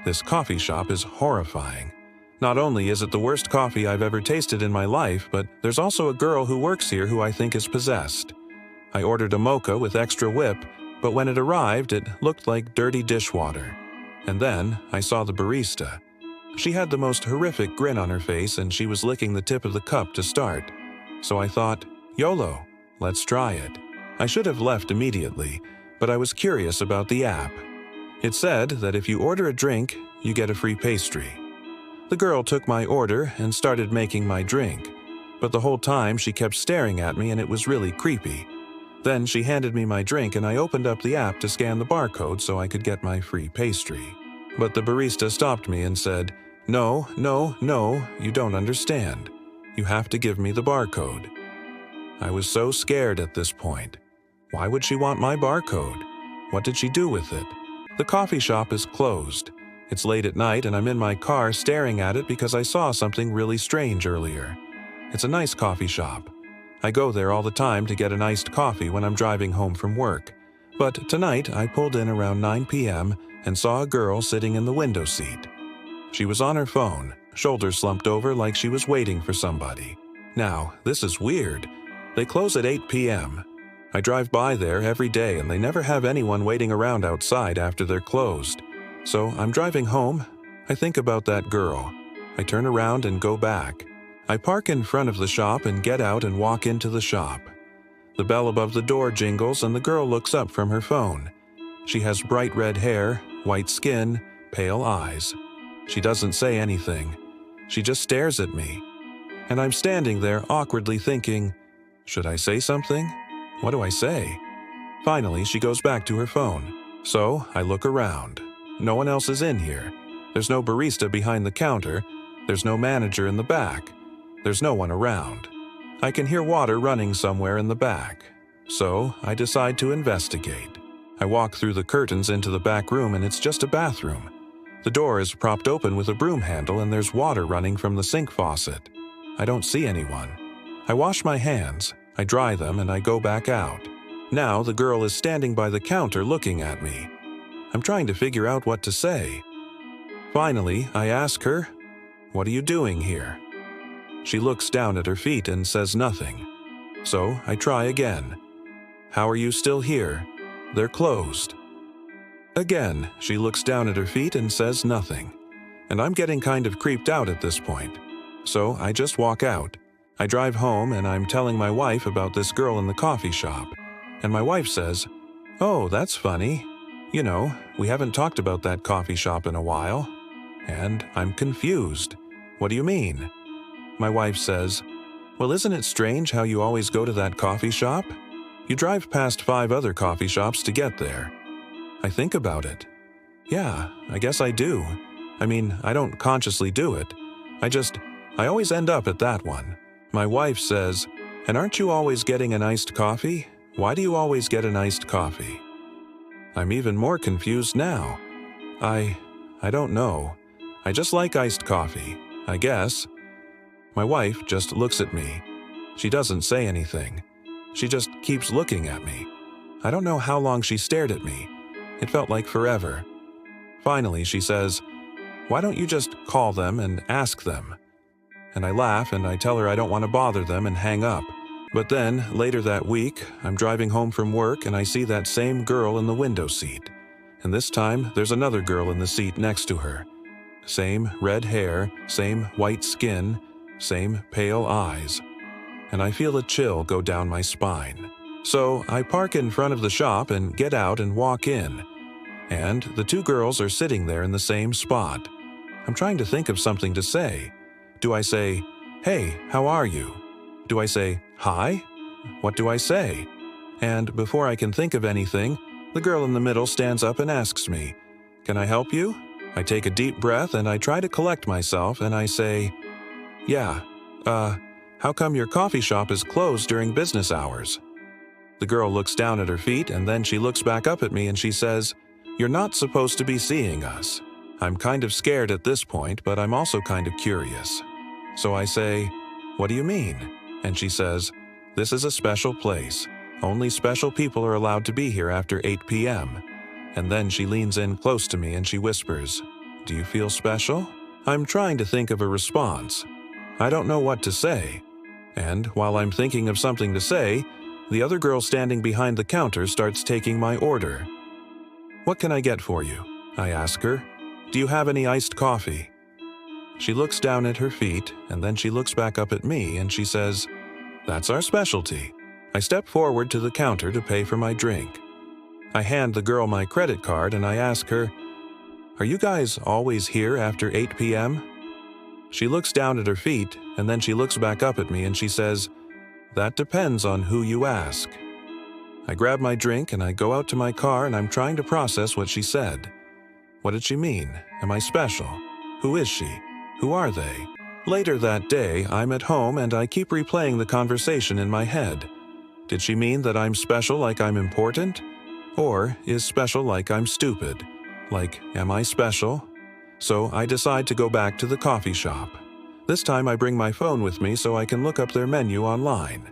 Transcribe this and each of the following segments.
This coffee shop is horrifying. Not only is it the worst coffee I've ever tasted in my life, but there's also a girl who works here who I think is possessed. I ordered a mocha with extra whip, but when it arrived, it looked like dirty dishwater. And then I saw the barista. She had the most horrific grin on her face and she was licking the tip of the cup to start. So I thought, YOLO, let's try it. I should have left immediately, but I was curious about the app. It said that if you order a drink, you get a free pastry. The girl took my order and started making my drink, but the whole time she kept staring at me and it was really creepy. Then she handed me my drink and I opened up the app to scan the barcode so I could get my free pastry. But the barista stopped me and said, No, you don't understand. You have to give me the barcode. I was so scared at this point. Why would she want my barcode? What did she do with it? The coffee shop is closed. It's late at night and I'm in my car staring at it because I saw something really strange earlier. It's a nice coffee shop. I go there all the time to get an iced coffee when I'm driving home from work. But tonight I pulled in around 9 p.m. and saw a girl sitting in the window seat. She was on her phone, shoulders slumped over like she was waiting for somebody. Now, this is weird. They close at 8 p.m. I drive by there every day and they never have anyone waiting around outside after they're closed. So I'm driving home. I think about that girl. I turn around and go back. I park in front of the shop and get out and walk into the shop. The bell above the door jingles and the girl looks up from her phone. She has bright red hair, white skin, pale eyes. She doesn't say anything. She just stares at me. And I'm standing there awkwardly thinking, should I say something? What do I say? Finally, she goes back to her phone. So I look around. No one else is in here. There's no barista behind the counter. There's no manager in the back. There's no one around. I can hear water running somewhere in the back. So I decide to investigate. I walk through the curtains into the back room and it's just a bathroom. The door is propped open with a broom handle and there's water running from the sink faucet. I don't see anyone. I wash my hands, I dry them, and I go back out. Now the girl is standing by the counter looking at me. I'm trying to figure out what to say. Finally, I ask her, "What are you doing here?" She looks down at her feet and says nothing. So I try again. "How are you still here? They're closed." Again, she looks down at her feet and says nothing. And I'm getting kind of creeped out at this point. So I just walk out. I drive home and I'm telling my wife about this girl in the coffee shop. And my wife says, "Oh, that's funny. You know, we haven't talked about that coffee shop in a while." And I'm confused. "What do you mean?" My wife says, "Well, isn't it strange how you always go to that coffee shop? You drive past 5 other coffee shops to get there." I think about it. Yeah, I guess I do. I mean, I don't consciously do it. I always end up at that one. My wife says, "And aren't you always getting an iced coffee? Why do you always get an iced coffee?" I'm even more confused now. I don't know. I just like iced coffee, I guess. My wife just looks at me. She doesn't say anything. She just keeps looking at me. I don't know how long she stared at me. It felt like forever. Finally, she says, "Why don't you just call them and ask them?" And I laugh and I tell her I don't want to bother them and hang up. But then, later that week, I'm driving home from work and I see that same girl in the window seat. And this time, there's another girl in the seat next to her. Same red hair, same white skin, same pale eyes. And I feel a chill go down my spine. So I park in front of the shop and get out and walk in. And the 2 girls are sitting there in the same spot. I'm trying to think of something to say. Do I say, "Hey, how are you?" Do I say, "Hi?" What do I say? And before I can think of anything, the girl in the middle stands up and asks me, "Can I help you?" I take a deep breath and I try to collect myself and I say, "Yeah, how come your coffee shop is closed during business hours?" The girl looks down at her feet and then she looks back up at me and she says, "You're not supposed to be seeing us." I'm kind of scared at this point, but I'm also kind of curious. So I say, "What do you mean?" And she says, "This is a special place. Only special people are allowed to be here after 8 p.m. And then she leans in close to me and she whispers, Do you feel special? I'm trying to think of a response. I don't know what to say. And while I'm thinking of something to say, the other girl standing behind the counter starts taking my order. "What can I get for you?" I ask her. "Do you have any iced coffee?" She looks down at her feet, and then she looks back up at me and she says, "That's our specialty." I step forward to the counter to pay for my drink. I hand the girl my credit card and I ask her, "Are you guys always here after 8 p.m.? She looks down at her feet, and then she looks back up at me and she says, "That depends on who you ask." I grab my drink and I go out to my car and I'm trying to process what she said. What did she mean? Am I special? Who is she? Who are they? Later that day, I'm at home and I keep replaying the conversation in my head. Did she mean that I'm special like I'm important? Or is special like I'm stupid? Like, am I special? So I decide to go back to the coffee shop. This time I bring my phone with me so I can look up their menu online.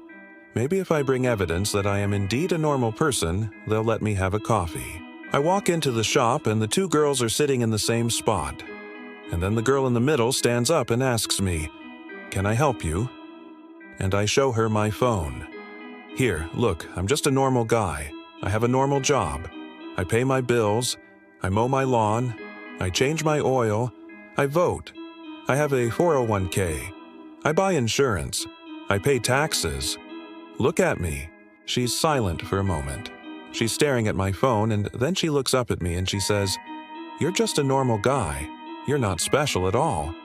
Maybe if I bring evidence that I am indeed a normal person, they'll let me have a coffee. I walk into the shop and the two girls are sitting in the same spot. And then the girl in the middle stands up and asks me, "Can I help you?" And I show her my phone. "Here, look, I'm just a normal guy. I have a normal job. I pay my bills. I mow my lawn. I change my oil. I vote. I have a 401k. I buy insurance. I pay taxes. Look at me." She's silent for a moment. She's staring at my phone and then she looks up at me and she says, "You're just a normal guy. You're not special at all."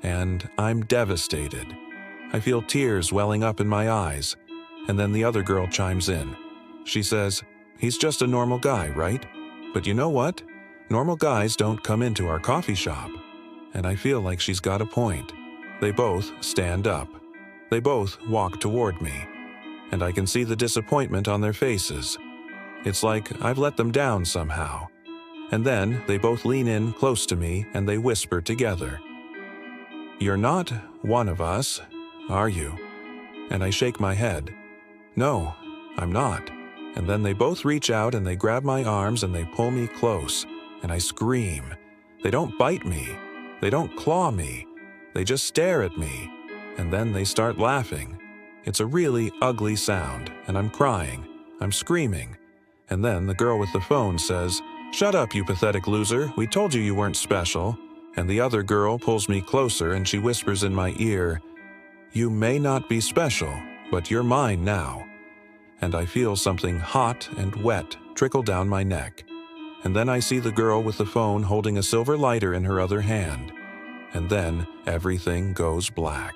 And I'm devastated. I feel tears welling up in my eyes. And then the other girl chimes in. She says, "He's just a normal guy, right? But you know what? Normal guys don't come into our coffee shop." And I feel like she's got a point. They both stand up. They both walk toward me. And I can see the disappointment on their faces. It's like I've let them down somehow. And then they both lean in close to me and they whisper together, "You're not one of us, are you?" And I shake my head. "No, I'm not." And then they both reach out and they grab my arms and they pull me close. And I scream. They don't bite me. They don't claw me. They just stare at me. And then they start laughing. It's a really ugly sound, and I'm crying. I'm screaming. And then the girl with the phone says, "Shut up, you pathetic loser. We told you you weren't special." And the other girl pulls me closer and she whispers in my ear, "You may not be special, but you're mine now." And I feel something hot and wet trickle down my neck. And then I see the girl with the phone holding a silver lighter in her other hand. And then everything goes black.